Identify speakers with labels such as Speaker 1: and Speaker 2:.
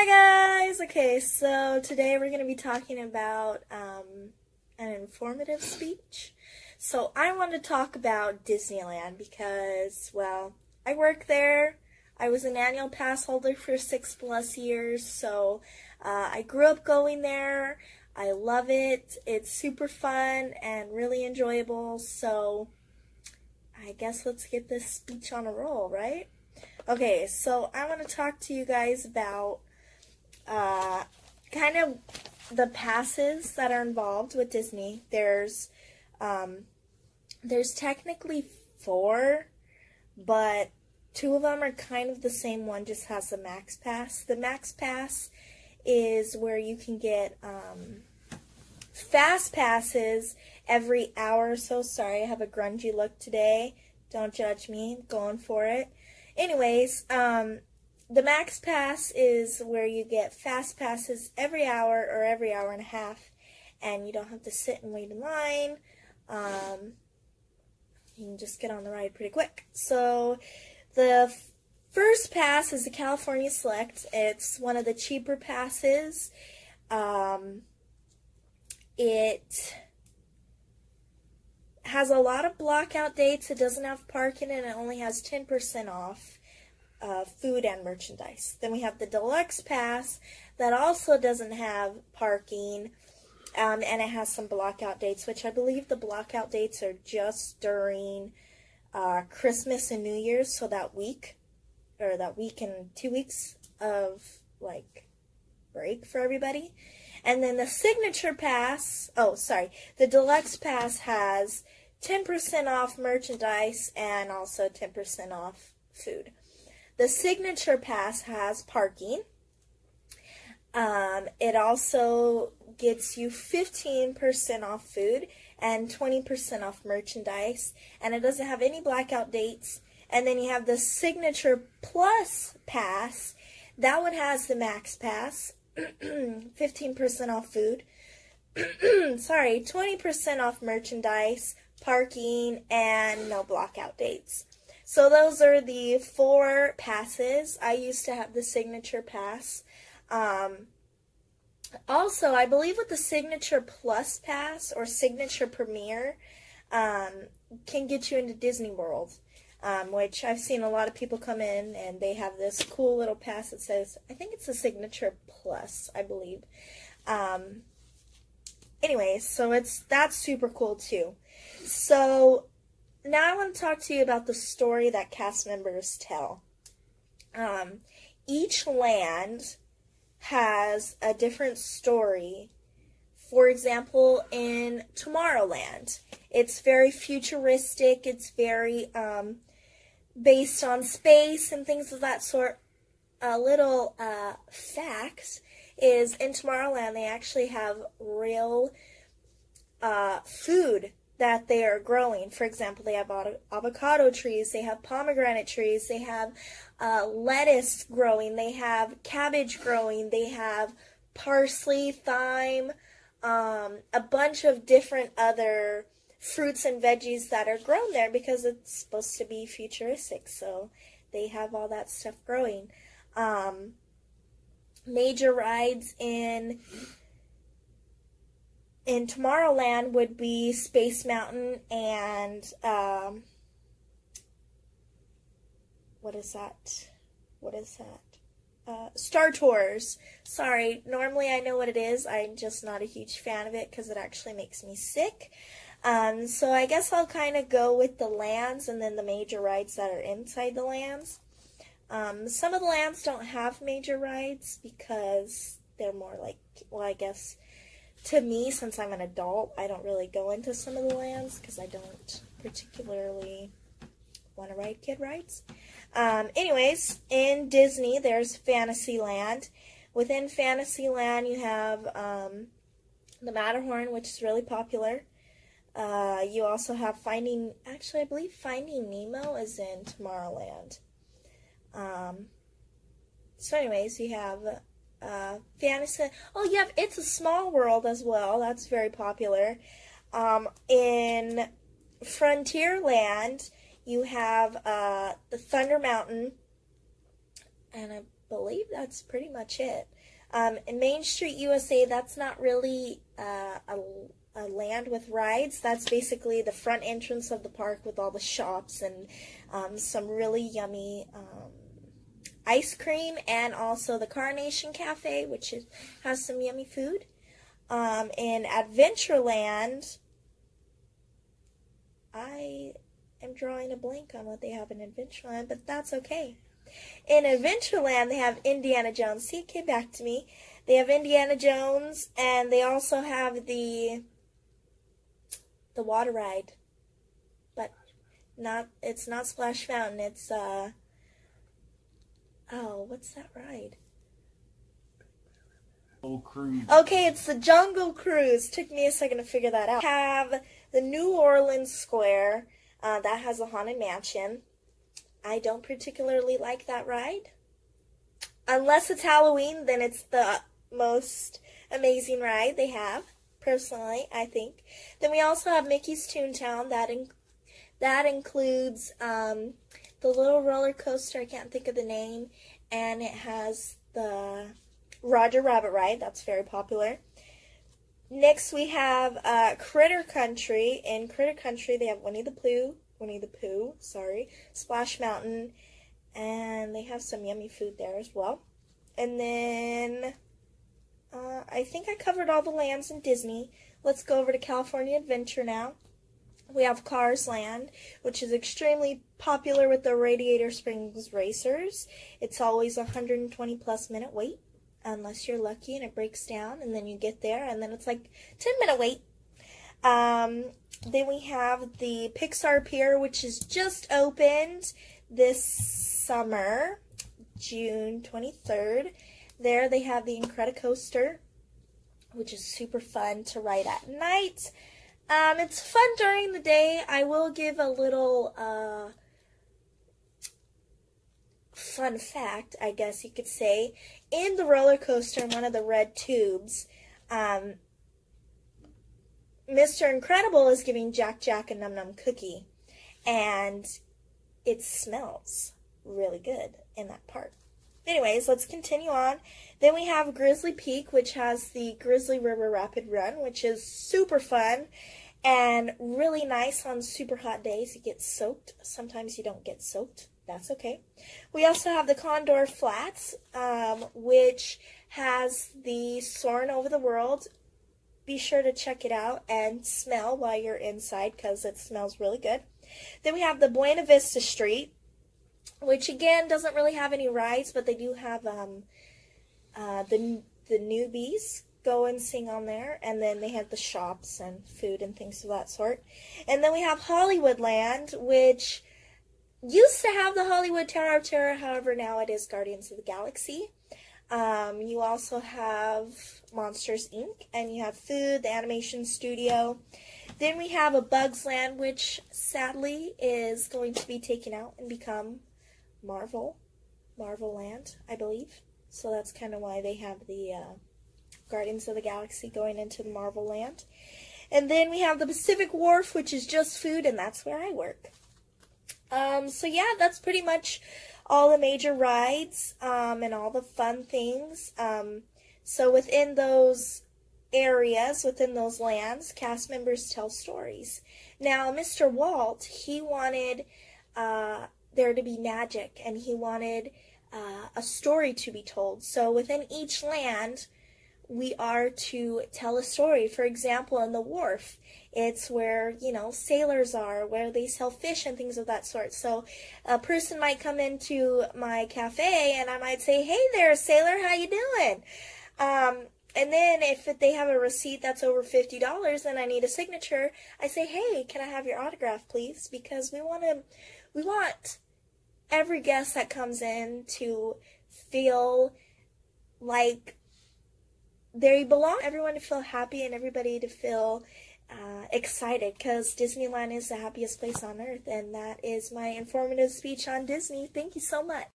Speaker 1: Hi guys! Okay, so today we're going to be talking about an informative speech. So I want to talk about Disneyland because, well, I work there. I was an annual pass holder for 6+ years, so I grew up going there. I love it. It's super fun and really enjoyable, so I guess let's get this speech on a roll, right? Okay, so I want to talk to you guys about kind of the passes that are involved with Disney. There's technically 4, but 2 of them are kind of the same. One just has the Max Pass. The Max Pass is where you can get fast passes every hour or so. Sorry, I have a grungy look today. Don't judge me. I'm going for it. Anyways, the Max Pass is where you get fast passes every hour or every hour and a half, and you don't have to sit and wait in line. You can just get on the ride pretty quick. So the first pass is the California Select. It's one of the cheaper passes. It has a lot of blockout dates. It doesn't have parking, and it only has 10% off food and merchandise. Then we have the Deluxe Pass that also doesn't have parking, and it has some blockout dates, which I believe the blockout dates are just during Christmas and New Year's, so that week and 2 weeks of break for everybody. And then the Signature Pass, the Deluxe Pass has 10% off merchandise and also 10% off food. The Signature Pass has parking. It also gets you 15% off food and 20% off merchandise, and it doesn't have any blackout dates. And then you have the Signature Plus Pass. That one has the Max Pass, 15% off food, 20% off merchandise, parking, and no blackout dates. So those are the 4 passes. I used to have the Signature Pass. Also, I believe with the Signature Plus Pass or Signature Premier, can get you into Disney World, which I've seen a lot of people come in and they have this cool little pass that says, I think it's a Signature Plus, I believe. Anyways, so that's super cool too. So now I want to talk to you about the story that cast members tell. Each land has a different story. For example, in Tomorrowland, it's very futuristic. It's very based on space and things of that sort. A little fact is in Tomorrowland, they actually have real food that they are growing. For example, they have avocado trees, they have pomegranate trees, they have lettuce growing, they have cabbage growing, they have parsley, thyme, a bunch of different other fruits and veggies that are grown there because it's supposed to be futuristic, so they have all that stuff growing. Major rides in Tomorrowland would be Space Mountain and what is that? Star Tours. Sorry, normally I know what it is. I'm just not a huge fan of it because it actually makes me sick. So I guess I'll kind of go with the lands and then the major rides that are inside the lands. Some of the lands don't have major rides because they're more I guess to me, since I'm an adult, I don't really go into some of the lands because I don't particularly want to ride kid rides. Anyways, in Disney, there's Fantasyland. Within Fantasyland, you have the Matterhorn, which is really popular. You also have I believe Finding Nemo is in Tomorrowland. So anyways, you have Fantasy. Oh, you have It's a Small World as well. That's very popular. In Frontierland, you have the Thunder Mountain, and believe that's pretty much it. In Main Street USA, that's not really a land with rides. That's basically the front entrance of the park with all the shops and some really yummy ice cream, and also the Carnation Cafe, which has some yummy food. In Adventureland, I am drawing a blank on what they have in Adventureland, but that's okay. In Adventureland, they have Indiana Jones. See, it came back to me. They have Indiana Jones, and they also have the water ride. But it's not Splash Mountain. It's what's that ride?
Speaker 2: Cruise.
Speaker 1: Okay, it's the Jungle Cruise. Took me a second to figure that out. We have the New Orleans Square. That has a Haunted Mansion. I don't particularly like that ride. Unless it's Halloween, then it's the most amazing ride they have, personally, I think. Then we also have Mickey's Toontown. That includes the little roller coaster, I can't think of the name, and it has the Roger Rabbit ride. That's very popular. Next we have Critter Country. In Critter Country, they have Winnie the Pooh, Splash Mountain, and they have some yummy food there as well. And then I think I covered all the lands in Disney. Let's go over to California Adventure now. We have Cars Land, which is extremely popular with the Radiator Springs Racers. It's always a 120 plus minute wait, unless you're lucky and it breaks down, and then you get there, and then it's like 10-minute wait. Then we have the Pixar Pier, which is just opened this summer, June 23rd. There they have the Incredicoaster, which is super fun to ride at night. It's fun during the day. I will give a little fun fact, I guess you could say. In the roller coaster, in one of the red tubes, Mr. Incredible is giving Jack a Num Num cookie, and it smells really good in that part. Anyways, let's continue on. Then we have Grizzly Peak, which has the Grizzly River Rapid Run, which is super fun and really nice on super hot days. You get soaked. Sometimes you don't get soaked. That's okay. We also have the Condor Flats, which has the Soarin' Over the World. Be sure to check it out and smell while you're inside, because it smells really good. Then we have the Buena Vista Street, which again doesn't really have any rides, but they do have the newbies go and sing on there, and then they have the shops and food and things of that sort. And then we have Hollywoodland, which used to have the Hollywood Tower of Terror, however now it is Guardians of the Galaxy. You also have Monsters Inc., and you have food, the animation studio. Then we have a Bugs Land, which sadly is going to be taken out and become Marvel Land, I believe. So that's kind of why they have the Guardians of the Galaxy going into the Marvel Land. And then we have the Pacific Wharf, which is just food, and that's where I work. So yeah, that's pretty much all the major rides and all the fun things. So within those areas, within those lands, cast members tell stories. Now, Mr. Walt, he wanted there to be magic, and he wanted a story to be told. So within each land, we are to tell a story. For example, in the wharf, it's where, sailors are, where they sell fish and things of that sort. So a person might come into my cafe and I might say, "Hey there, sailor, how you doing?" And then if they have a receipt that's over $50 and I need a signature, I say, "Hey, can I have your autograph, please?" Because we want every guest that comes in to feel like they belong. Everyone to feel happy and everybody to feel excited, because Disneyland is the happiest place on earth. And that is my informative speech on Disney. Thank you so much.